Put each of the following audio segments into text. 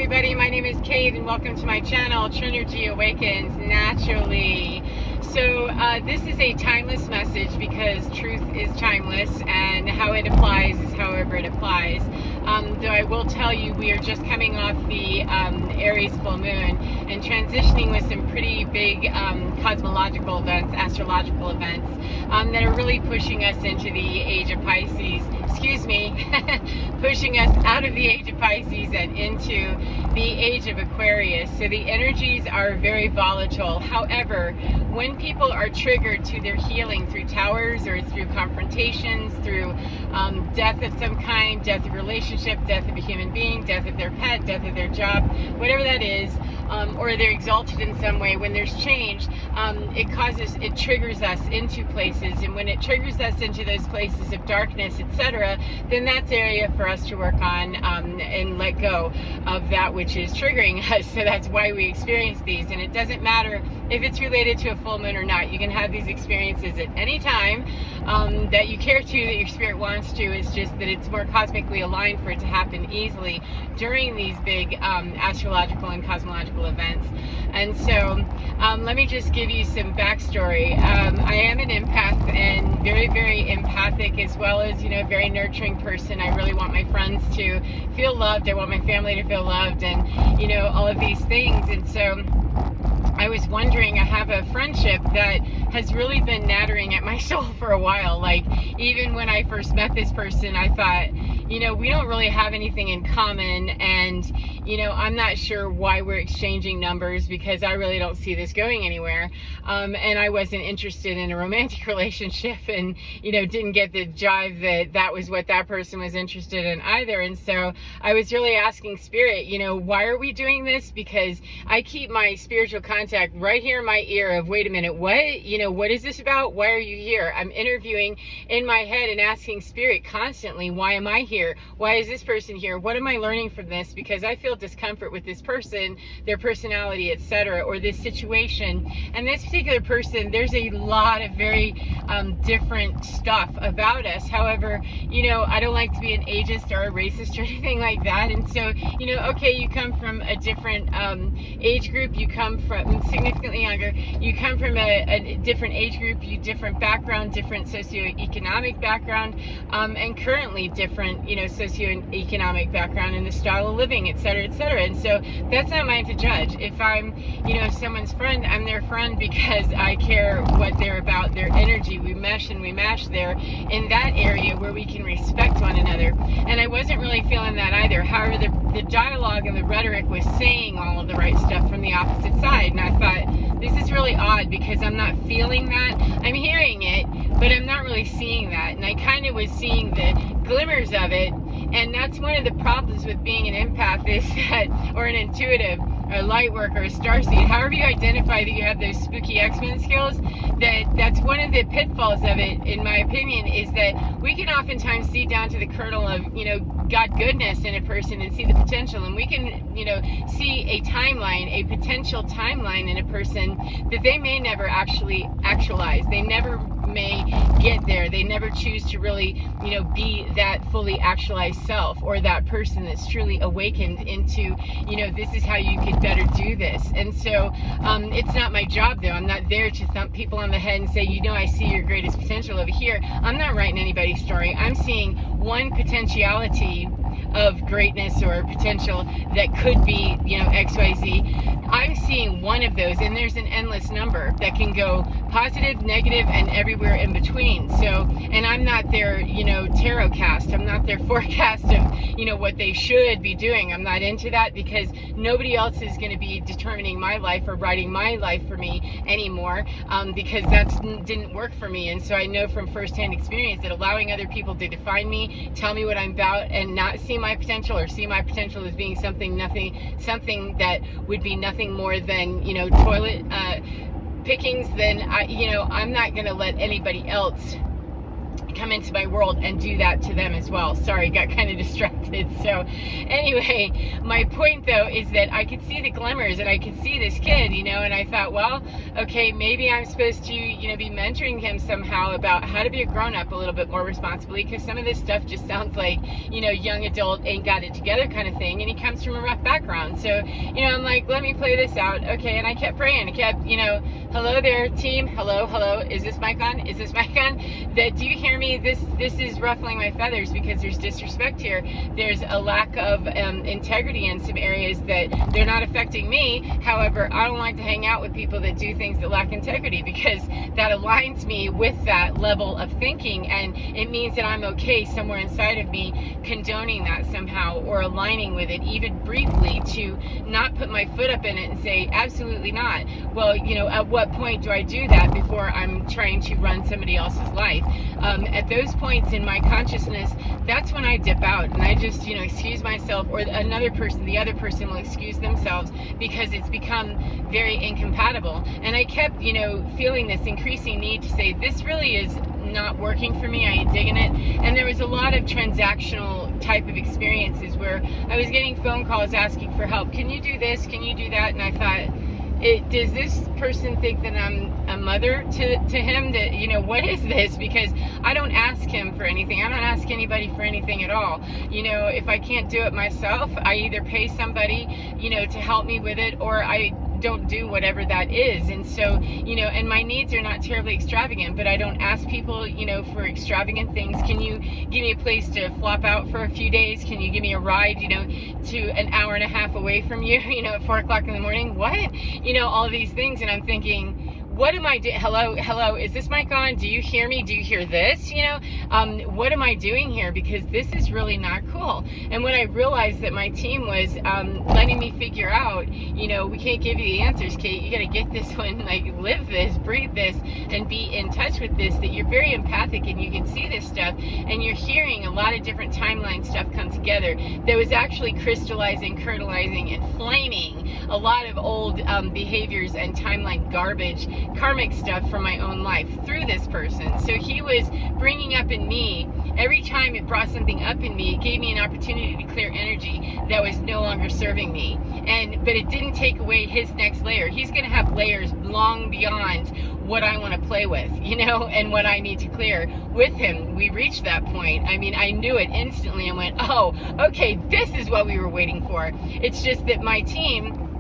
everybody, my name is Kate and welcome to my channel, Trinergy Awakens Naturally. So this is a timeless message because truth is timeless and how it applies is however it applies. Though I will tell you, we are just coming off the Aries full moon and transitioning with some pretty big cosmological events, astrological events that are really pushing us into the age of Pisces. Excuse me, pushing us out of the age of Pisces and into the age of Aquarius. So the energies are very volatile. However, when people are triggered to their healing through towers or through confrontations, through death of some kind, death of relationship, death of a human being, death of their pet, death of their job, whatever that is, or they're exalted in some way, when there's change, it triggers us into places, and when it triggers us into those places of darkness, etc., then that's area for us to work on and let go of that which is triggering us. So that's why we experience these, and it doesn't matter if it's related to a full moon or not. You can have these experiences at any time that you care to, that your spirit wants to. It's just that it's more cosmically aligned for it to happen easily during these big astrological and cosmological events. And so let me just give you some backstory. I am an empath and very, very empathic, as well as, you know, a very nurturing person. I really want my friends to feel loved. I want my family to feel loved, and, you know, all of these things. And so I was wondering, I have a friendship that has really been nattering at my soul for a while. Like, even when I first met this person, I thought, you know, we don't really have anything in common, and, you know, I'm not sure why we're exchanging numbers, because I really don't see this going anywhere. And I wasn't interested in a romantic relationship, and, you know, didn't get the jive that that was what that person was interested in either. And so I was really asking Spirit, you know, why are we doing this? Because I keep my spiritual contact right here in my ear of, wait a minute, what? You know, what is this about? Why are you here? I'm interviewing in my head and asking Spirit constantly, why am I here? Why is this person here? What am I learning from this? Because I feel discomfort with this person, their personality, etc., or this situation. And this particular person, there's a lot of very different stuff about us. However, you know, I don't like to be an ageist or a racist or anything like that. And so, you know, okay, you come from a different age group, you come from significantly younger, you come from a different age group, you different background, different socioeconomic background, and currently different, you know, socioeconomic background and the style of living, etc., etc. And so that's not mine to judge. If I'm, you know, someone's friend, I'm their friend because I care what they're about, their energy. We mesh and we mash there in that area where we can respect one another. And I wasn't really feeling that either. However, the dialogue and the rhetoric was saying all of the right stuff from the opposite side, and I thought, this is really odd because I'm not feeling that. I'm hearing it, but I'm not really seeing that. And I kind of was seeing the glimmers of it. And that's one of the problems with being an empath, is that, or an intuitive, a light worker, a starseed, however you identify that you have those spooky X-Men skills, that's one of the pitfalls of it, in my opinion, is that we can oftentimes see down to the kernel of, you know, God goodness in a person and see the potential, and we can, you know, see a timeline, a potential timeline in a person that they may never actually actualize. They never may get there. They never choose to really, you know, be that fully actualized self, or that person that's truly awakened into, you know, this is how you could better do this. And so it's not my job, though. I'm not there to thump people on the head and say, you know, I see your greatest potential over here. I'm not writing anybody's story. I'm seeing one potentiality of greatness or potential that could be, you know, XYZ. I'm seeing one of those, and there's an endless number that can go positive, negative, and everywhere in between. So, and I'm not their, you know, tarot cast. I'm not their forecast of, you know, what they should be doing. I'm not into that, because nobody else is going to be determining my life or writing my life for me anymore, because that didn't work for me. And so I know from firsthand experience that allowing other people to define me, tell me what I'm about, and not see my potential, or see my potential as being something that would be nothing more than, you know, toilet pickings, then you know, I'm not going to let anybody else come into my world and do that to them as well. Sorry, got kind of distracted. So anyway, my point though is that I could see the glimmers and I could see this kid, you know, and I thought, well, okay, maybe I'm supposed to, you know, be mentoring him somehow about how to be a grown-up a little bit more responsibly, because some of this stuff just sounds like, you know, young adult ain't got it together kind of thing, and he comes from a rough background. So, you know, I'm like, let me play this out. Okay, and I kept praying. I kept, you know, hello there, team. Hello, hello. Is this mic on? Is this mic on? Do you hear me? This is ruffling my feathers because there's disrespect here. There's a lack of integrity in some areas that they're not affecting me. However, I don't like to hang out with people that do things that lack integrity, because that aligns me with that level of thinking, and it means that I'm okay somewhere inside of me condoning that somehow, or aligning with it even briefly, to not put my foot up in it and say absolutely not. Well, you know, at what point do I do that before I'm trying to run somebody else's life? At those points in my consciousness, that's when I dip out and I just, you know, excuse myself, or another person, the other person will excuse themselves, because it's become very incompatible. And I kept, you know, feeling this increasing need to say, this really is not working for me, I ain't digging it. And there was a lot of transactional type of experiences where I was getting phone calls asking for help. Can you do this? Can you do that? And I thought, does this person think that I'm a mother to him? That, you know, what is this? Because I don't ask him for anything. I don't ask anybody for anything at all. You know, if I can't do it myself, I either pay somebody, you know, to help me with it, or I don't do whatever that is. And so, you know, and my needs are not terribly extravagant, but I don't ask people, you know, for extravagant things. Can you give me a place to flop out for a few days? Can you give me a ride, you know, to an hour and a half away from you, you know, at 4 o'clock in the morning? What? You know, all these things. And I'm thinking, what am I doing? Hello, is this mic on? Do you hear me? Do you hear this? You know, what am I doing here? Because this is really not cool. And when I realized that my team was letting me figure out, you know, we can't give you the answers, Kate. You got to get this one, like, live this, breathe this, and be in touch with this, that you're very empathic and you can see this stuff, and you're hearing a lot of different timeline stuff come together that was actually crystallizing, kernelizing, and flaming a lot of old behaviors and timeline garbage, karmic stuff from my own life through this person. So he was bringing up in me, every time it brought something up in me, it gave me an opportunity to clear energy that was no longer serving me. But it didn't take away his next layer. He's going to have layers long beyond what I want to play with, you know, and what I need to clear with him. We reached that point. I mean, I knew it instantly and went, oh, okay, this is what we were waiting for. It's just that my team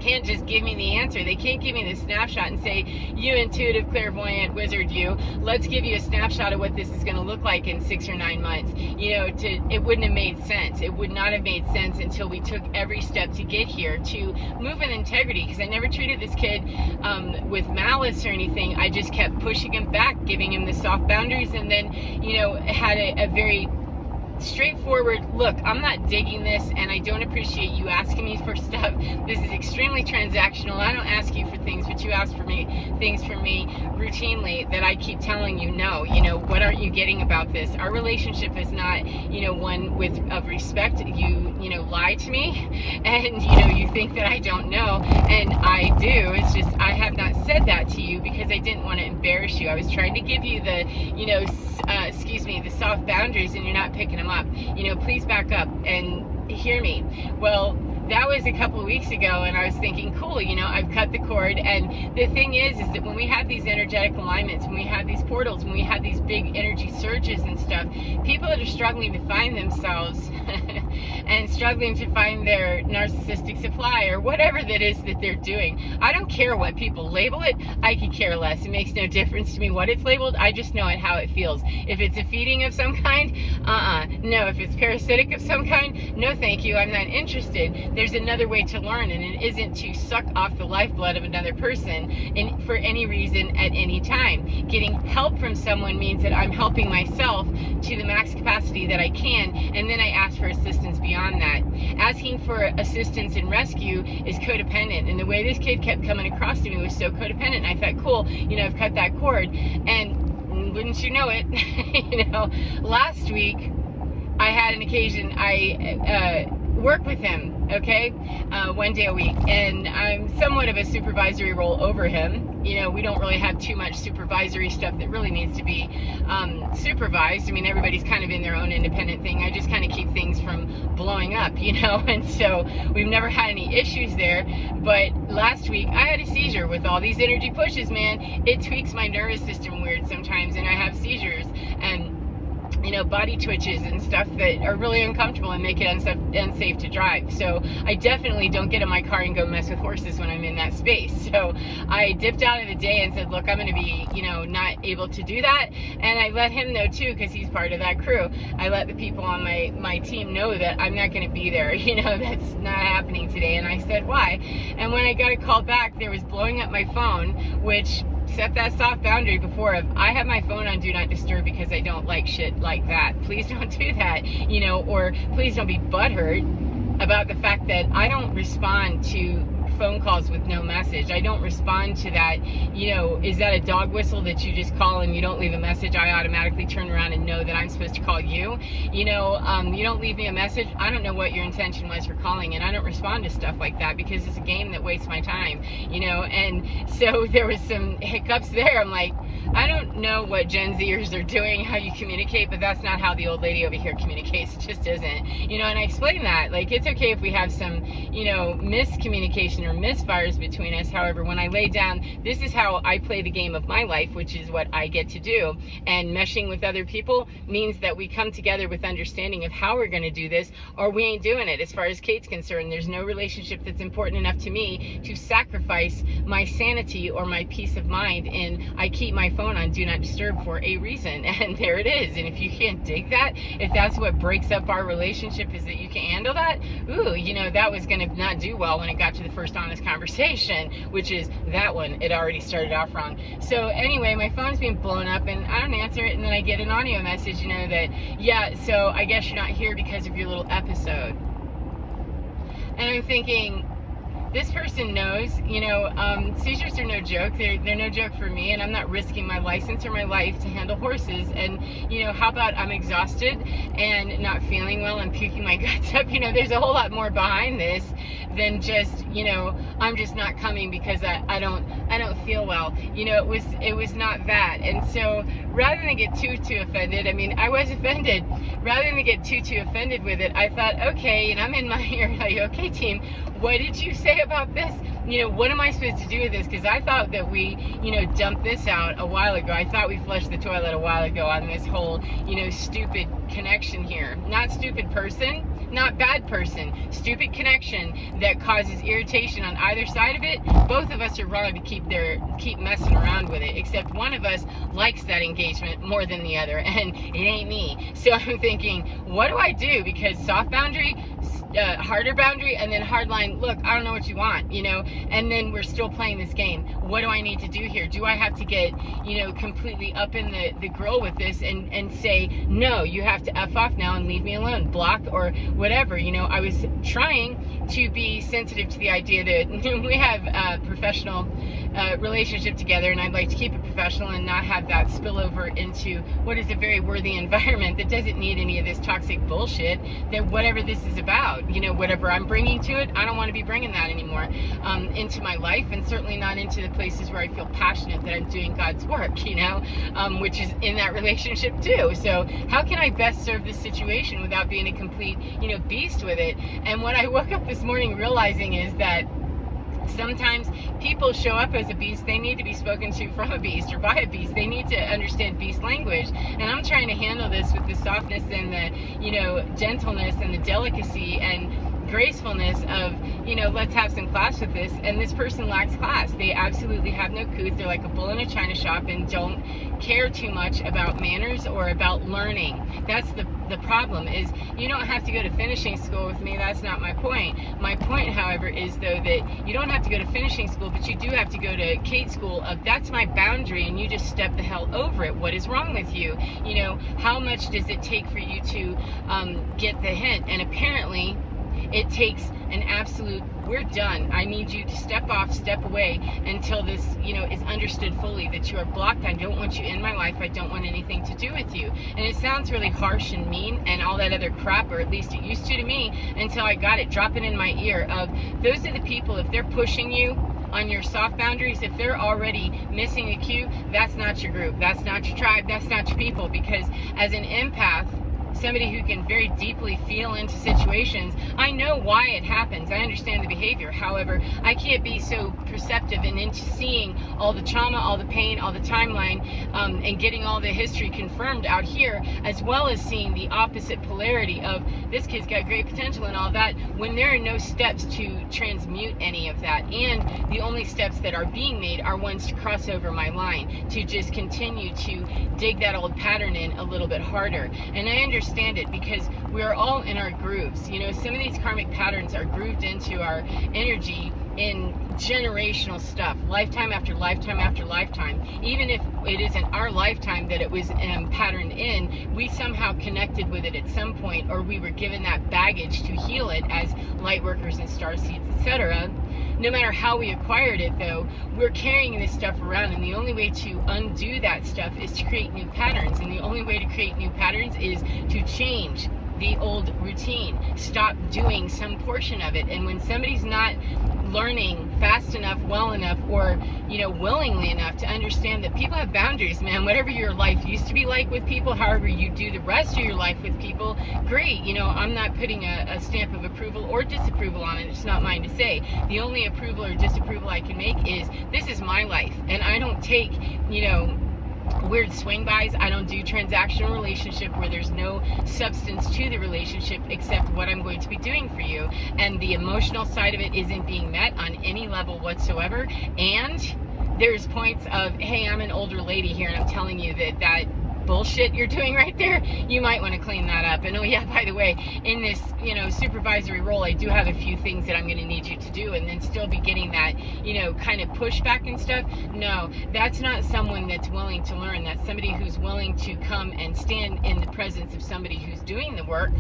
can't just give me the answer. They can't give me the snapshot and say, you intuitive, clairvoyant wizard, you, let's give you a snapshot of what this is going to look like in 6 or 9 months. You know, it wouldn't have made sense. It would not have made sense until we took every step to get here, to move with integrity, because I never treated this kid with malice or anything. I just kept pushing him back, giving him the soft boundaries, and then, you know, had a very straightforward, look, I'm not digging this, and I don't appreciate you asking me for stuff. This is extremely transactional. I don't ask you for things, but you ask for me things from me routinely that I keep telling you, no, you know, what aren't you getting about this? Our relationship is not, you know, one of respect. You know, lie to me, and, you know, you think that I don't know, and I do. It's just, I have not said that to you because I didn't want to embarrass you. I was trying to give you the, you know, excuse me, the soft boundaries, and you're not picking them up. You know, please back up and hear me. Well, that was a couple of weeks ago, and I was thinking, cool, you know, I've cut the cord. And the thing is that when we have these energetic alignments, when we have these portals, when we have these big energy surges and stuff, people that are struggling to find themselves and struggling to find their narcissistic supply or whatever that is that they're doing, I don't care what people label it. I could care less. It makes no difference to me what it's labeled. I just know it how it feels. If it's a feeding of some kind, no. If it's parasitic of some kind, no thank you, I'm not interested. There's another way to learn, and it isn't to suck off the lifeblood of another person for any reason at any time. Getting help from someone means that I'm helping myself to the max capacity that I can, and then I ask for assistance beyond that. Asking for assistance and rescue is codependent, and the way this kid kept coming across to me was so codependent. And I thought, cool, you know, I've cut that cord, and wouldn't you know it, you know, last week I had an occasion. I work with him, okay, 1 day a week, and I'm somewhat of a supervisory role over him. You know, we don't really have too much supervisory stuff that really needs to be supervised. I mean, everybody's kind of in their own independent thing. I just kind of keep things from blowing up, you know, and so we've never had any issues there. But last week I had a seizure with all these energy pushes, man. It tweaks my nervous system weird sometimes, and I have seizures and, you know, body twitches and stuff that are really uncomfortable and make it unsafe to drive. So I definitely don't get in my car and go mess with horses when I'm in that space. So I dipped out of the day and said, look, I'm going to be, you know, not able to do that. And I let him know too, because he's part of that crew. I let the people on my team know that I'm not going to be there. You know, that's not happening today. And I said, why? And when I got a call back, there was blowing up my phone, which set that soft boundary before of, I have my phone on do not disturb because I don't like shit like that. Please don't do that, you know, or please don't be butthurt about the fact that I don't respond to phone calls with no message. I don't respond to that. You know, is that a dog whistle that you just call and you don't leave a message? I automatically turn around and know that I'm supposed to call you. You know, you don't leave me a message. I don't know what your intention was for calling, and I don't respond to stuff like that because it's a game that wastes my time, you know. And so there was some hiccups there. I'm like, I don't know what Gen Zers are doing, how you communicate, but that's not how the old lady over here communicates. It just isn't, you know. And I explained that, like, it's okay if we have some, you know, miscommunication or misfires between us. However, when I lay down, this is how I play the game of my life, which is what I get to do. And meshing with other people means that we come together with understanding of how we're going to do this, or we ain't doing it. As far as Kate's concerned, there's no relationship that's important enough to me to sacrifice my sanity or my peace of mind. And I keep my phone on do not disturb for a reason, and there it is. And if you can't dig that, if that's what breaks up our relationship, is that you can handle that, ooh, you know, that was going to not do well when it got to the first honest conversation, which is that one. It already started off wrong. So anyway, my phone's being blown up and I don't answer it, and then I get an audio message, you know, that, yeah, so I guess you're not here because of your little episode. And I'm thinking, this person knows, you know, seizures are no joke. They're no joke for me, and I'm not risking my license or my life to handle horses. And, you know, how about I'm exhausted and not feeling well and puking my guts up? You know, there's a whole lot more behind this than just, you know, I'm just not coming because I don't feel well. You know, it was not that. And so rather than get too offended, I mean, I was offended. Rather than get too offended with it, I thought, okay, and I'm in my Are You Okay team, what did you say about this? You know, what am I supposed to do with this? Because I thought that we, you know, dumped this out a while ago. I thought we flushed the toilet a while ago on this whole, you know, stupid connection here. Not stupid person, not bad person. Stupid connection that causes irritation on either side of it. Both of us are wrong to keep messing around with it, except one of us likes that engagement more than the other, and it ain't me. So I'm thinking, what do I do? Because soft boundary, harder boundary, and then hard line, look, I don't know what you want, you know, and then we're still playing this game. What do I need to do here? Do I have to get, you know, completely up in the grill with this and say, no, you have to F off now and leave me alone, block or whatever? You know, I was trying to be sensitive to the idea that we have a professional relationship together, and I'd like to keep it professional and not have that spill over into what is a very worthy environment that doesn't need any of this toxic bullshit, that whatever this is about, you know, whatever I'm bringing to it, I don't want to be bringing that anymore into my life, and certainly not into the places where I feel passionate that I'm doing God's work, you know, which is in that relationship too. So how can I best serve this situation without being a complete, you know, beast with it? And what I woke up this morning realizing is that sometimes people show up as a beast. They need to be spoken to from a beast or by a beast. They need to understand beast language. And I'm trying to handle this with the softness and the, you know, gentleness and the delicacy and gracefulness of, you know, let's have some class with this. And this person lacks class. They absolutely have no couth. They're like a bull in a china shop and don't care too much about manners or about learning. That's the problem. Is you don't have to go to finishing school with me. That's not my point. My point, however, is though that you don't have to go to finishing school, but you do have to go to Kate school of that's my boundary, and you just step the hell over it. What is wrong with you? You know, how much does it take for you to get the hint? And apparently it takes an absolute, we're done. I need you to step off, step away until this, is understood fully that you are blocked. I don't want you in my life. I don't want anything to do with you. And it sounds really harsh and mean and all that other crap, or at least it used to me, until I got it dropping in my ear of, those are the people, if they're pushing you on your soft boundaries, if they're already missing a cue, that's not your group, that's not your tribe, that's not your people. Because as an empath, somebody who can very deeply feel into situations, I know why it happens. I understand the behavior. However, I can't be so perceptive and into seeing all the trauma, all the pain, all the timeline, and getting all the history confirmed out here, as well as seeing the opposite polarity of this kid's got great potential and all that, when there are no steps to transmute any of that. And the only steps that are being made are ones to cross over my line, to just continue to dig that old pattern in a little bit harder. And I understand it, because we're all in our grooves. Some of these karmic patterns are grooved into our energy in generational stuff, lifetime after lifetime after lifetime. Even if it isn't our lifetime that it was patterned in, we somehow connected with it at some point, or we were given that baggage to heal it as light workers and star seeds, etc. No matter how we acquired it, though, we're carrying this stuff around, and the only way to undo that stuff is to create new patterns. And the only way to create new patterns is to change the old routine, stop doing some portion of it. And when somebody's not learning fast enough, well enough, or willingly enough to understand that people have boundaries, man. Whatever your life used to be like with people, however you do the rest of your life with people, great. I'm not putting a stamp of approval or disapproval on it. It's not mine to say. The only approval or disapproval I can make is, this is my life, and I don't take weird swing bys. I don't do transactional relationship where there's no substance to the relationship except what I'm going to be doing for you, and the emotional side of it isn't being met on any level whatsoever. And there's points of, hey, I'm an older lady here, and I'm telling you that bullshit you're doing right there, you might want to clean that up. And oh yeah, by the way, in this supervisory role, I do have a few things that I'm going to need you to do, and then still be getting that kind of pushback and stuff. No, that's not someone that's willing to learn. That's somebody who's willing to come and stand in the presence of somebody who's doing the work.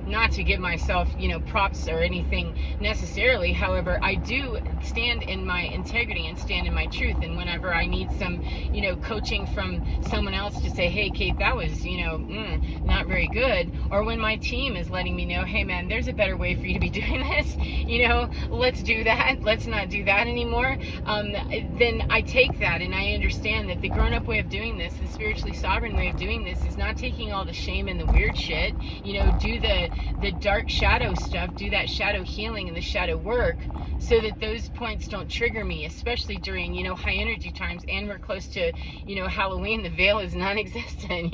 Not to give myself, props or anything necessarily. However, I do stand in my integrity and stand in my truth. And whenever I need some, coaching from someone else to say, hey, Kate, that was, not very good. Or when my team is letting me know, hey, man, there's a better way for you to be doing this. Let's do that. Let's not do that anymore. Then I take that, and I understand that the grown-up way of doing this, the spiritually sovereign way of doing this, is not taking all the shame and the weird shit. Do the dark shadow stuff, do that shadow healing and the shadow work, so that those points don't trigger me, especially during high energy times. And we're close to Halloween. The veil is non-existent,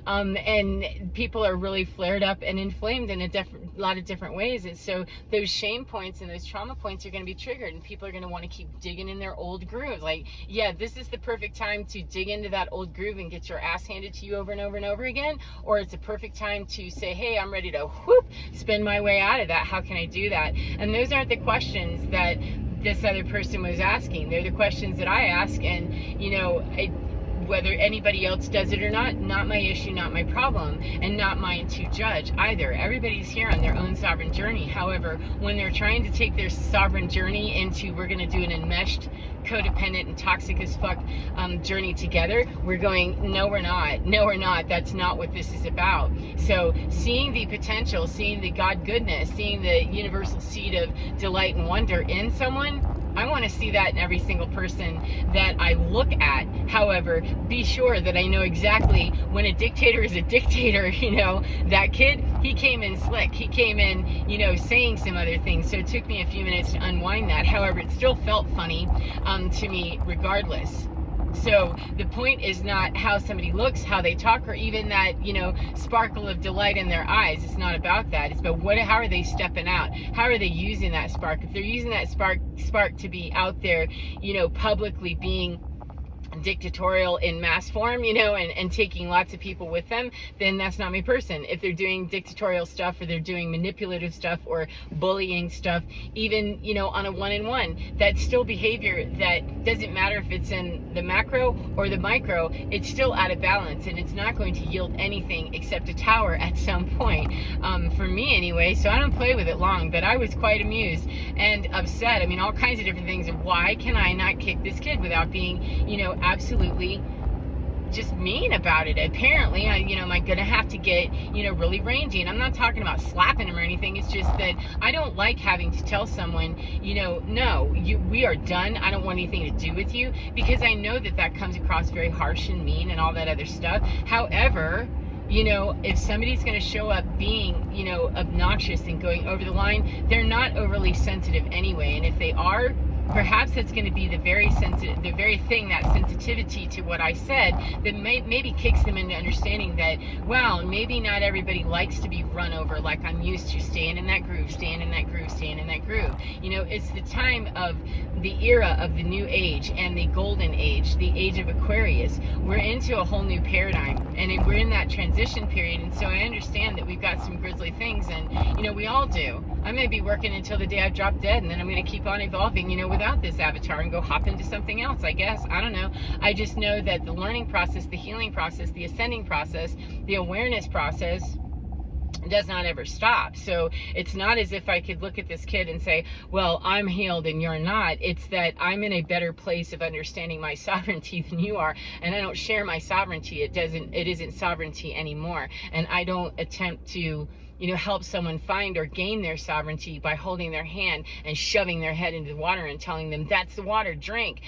and people are really flared up and inflamed in a lot of different ways. And so those shame points and those trauma points are going to be triggered, and people are going to want to keep digging in their old groove. Like, yeah, this is the perfect time to dig into that old groove and get your ass handed to you over and over and over again, or it's a perfect time to say, hey, I'm ready to spin my way out of that. How can I do that? And those aren't the questions that this other person was asking. They're the questions that I ask, and whether anybody else does it or not my issue, not my problem, and not mine to judge either. Everybody's here on their own sovereign journey. However, when they're trying to take their sovereign journey into, we're going to do an enmeshed, codependent, and toxic as fuck journey together, we're going, no, we're not. No, we're not. That's not what this is about. So seeing the potential, seeing the God goodness, seeing the universal seed of delight and wonder in someone, I want to see that in every single person that I look at. However, be sure that I know exactly when a dictator is a dictator. That kid, he came in slick. He came in, saying some other things. So it took me a few minutes to unwind that. However, it still felt funny to me regardless. So the point is not how somebody looks, how they talk, or even that, sparkle of delight in their eyes. It's not about that. It's about how are they stepping out? How are they using that spark? If they're using that spark to be out there, publicly being dictatorial in mass form, you know, and taking lots of people with them, then that's not my person. If they're doing dictatorial stuff, or they're doing manipulative stuff, or bullying stuff, even, you know, on a one-on-one, that's still behavior that doesn't matter if it's in the macro or the micro, it's still out of balance, and it's not going to yield anything except a tower at some point, for me anyway. So I don't play with it long, but I was quite amused and upset. I mean, all kinds of different things of why can I not kick this kid without being, you know, absolutely just mean about it. Apparently, you know, am I gonna have to get, you know, really rangy? And I'm not talking about slapping him or anything. It's just that I don't like having to tell someone, you know, no, we are done. I don't want anything to do with you, because I know that that comes across very harsh and mean and all that other stuff. However, you know, if somebody's going to show up being, you know, obnoxious and going over the line, they're not overly sensitive anyway. And if they are, perhaps that's going to be the very sensitive, the very thing, that sensitivity to what I said, that maybe kicks them into understanding that, wow, maybe not everybody likes to be run over like I'm used to, staying in that groove, staying in that groove, staying in that groove. You know, it's the time of the era of the new age and the golden age, the age of Aquarius. We're into a whole new paradigm, and we're in that transition period. And so I understand that we've got some grisly things, and, you know, we all do. I may be working until the day I drop dead, and then I'm going to keep on evolving, you know, without this avatar, and go hop into something else, I guess. I don't know. I just know that the learning process, the healing process, the ascending process, the awareness process does not ever stop. So it's not as if I could look at this kid and say, well, I'm healed and you're not. It's that I'm in a better place of understanding my sovereignty than you are, and I don't share my sovereignty. It isn't sovereignty anymore. And I don't attempt to, you know, help someone find or gain their sovereignty by holding their hand and shoving their head into the water and telling them, that's the water, drink.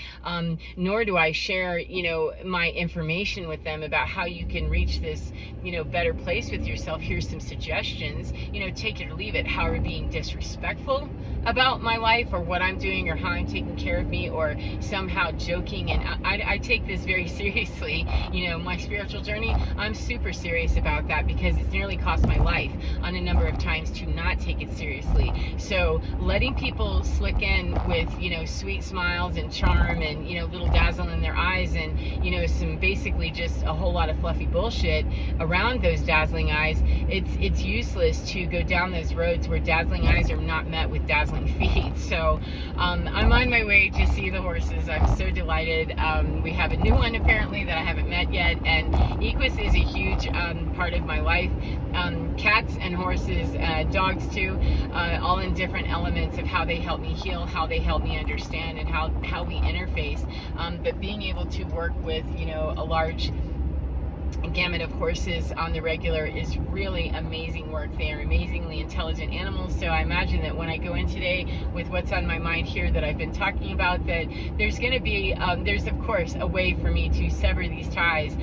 Nor do I share, you know, my information with them about how you can reach this, you know, better place with yourself. Here's some suggestions, you know, take it or leave it. However, being disrespectful about my life or what I'm doing or how I'm taking care of me, or somehow joking. And I take this very seriously, you know, my spiritual journey. I'm super serious about that, because it's nearly cost my life on a number of times to not take it seriously. So letting people slick in with, you know, sweet smiles and charm and, you know, little dazzle in their eyes, and, you know, some basically just a whole lot of fluffy bullshit around those dazzling eyes, it's useless to go down those roads where dazzling eyes are not met with dazzling feet. So I'm on my way to see the horses. I'm so delighted. We have a new one apparently that I haven't met yet, and Equus is a huge part of my life. Cats and horses, dogs too, all in different elements of how they help me heal, how they help me understand, and how we interface. But being able to work with, you know, a large gamut of horses on the regular is really amazing work. They are amazingly intelligent animals. So I imagine that when I go in today with what's on my mind here that I've been talking about, that there's going to be, there's of course a way for me to sever these ties,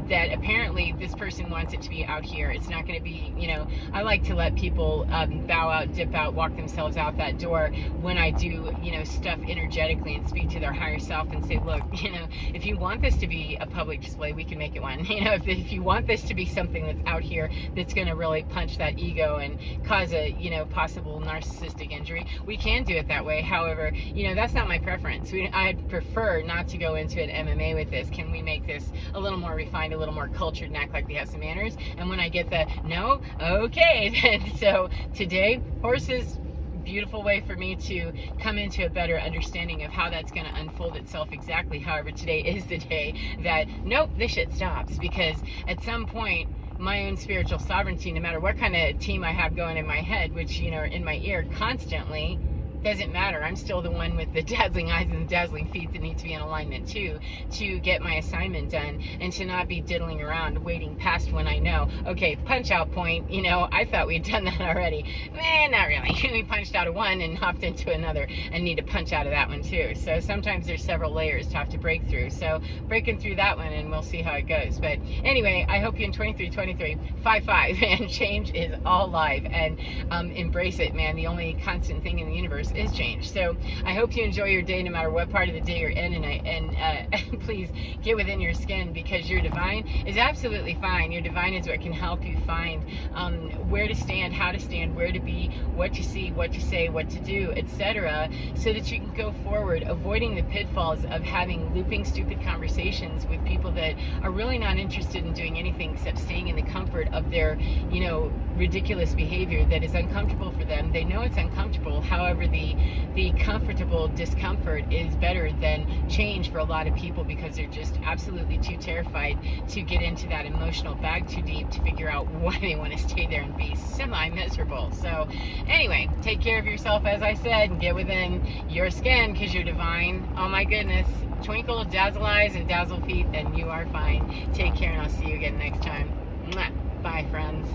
that apparently this person wants it to be out here. It's not going to be, you know, I like to let people bow out, dip out, walk themselves out that door when I do, you know, stuff energetically and speak to their higher self and say, look, you know, if you want this to be a public display, we can make it one. You know, if you want this to be something that's out here that's going to really punch that ego and cause a, you know, possible narcissistic injury, we can do it that way. However, you know, that's not my preference. I'd prefer not to go into an MMA with this. Can we make this a little more refined, a little more cultured, and act like we have some manners? And when I get the no, okay. Then so today, horses, beautiful way for me to come into a better understanding of how that's going to unfold itself exactly. However, today is the day that, nope, this shit stops, because at some point, my own spiritual sovereignty, no matter what kind of team I have going in my head, which, you know, in my ear constantly, doesn't matter. I'm still the one with the dazzling eyes and the dazzling feet that need to be in alignment too, to get my assignment done, and to not be diddling around waiting past when I know, okay, punch out point, you know, I thought we'd done that already. Man, not really. We punched out of one and hopped into another and need to punch out of that one too. So sometimes there's several layers to have to break through. So breaking through that one, and we'll see how it goes. But anyway, I hope you in 23, 55, and change is all live, and embrace it, man. The only constant thing in the universe is change. So I hope you enjoy your day no matter what part of the day you're in, and please get within your skin, because your divine is absolutely fine. Your divine is what can help you find where to stand, how to stand, where to be, what to see, what to say, what to do, etc., so that you can go forward, avoiding the pitfalls of having looping stupid conversations with people that are really not interested in doing anything except staying in the comfort of their, you know, ridiculous behavior that is uncomfortable for them. They know it's uncomfortable. However, the comfortable discomfort is better than change for a lot of people, because they're just absolutely too terrified to get into that emotional bag too deep to figure out why they want to stay there and be semi-miserable. So anyway, take care of yourself, as I said, and get within your skin, because you're divine. Oh my goodness. Twinkle, dazzle eyes, and dazzle feet, and you are fine. Take care, and I'll see you again next time. Mwah. Bye, friends.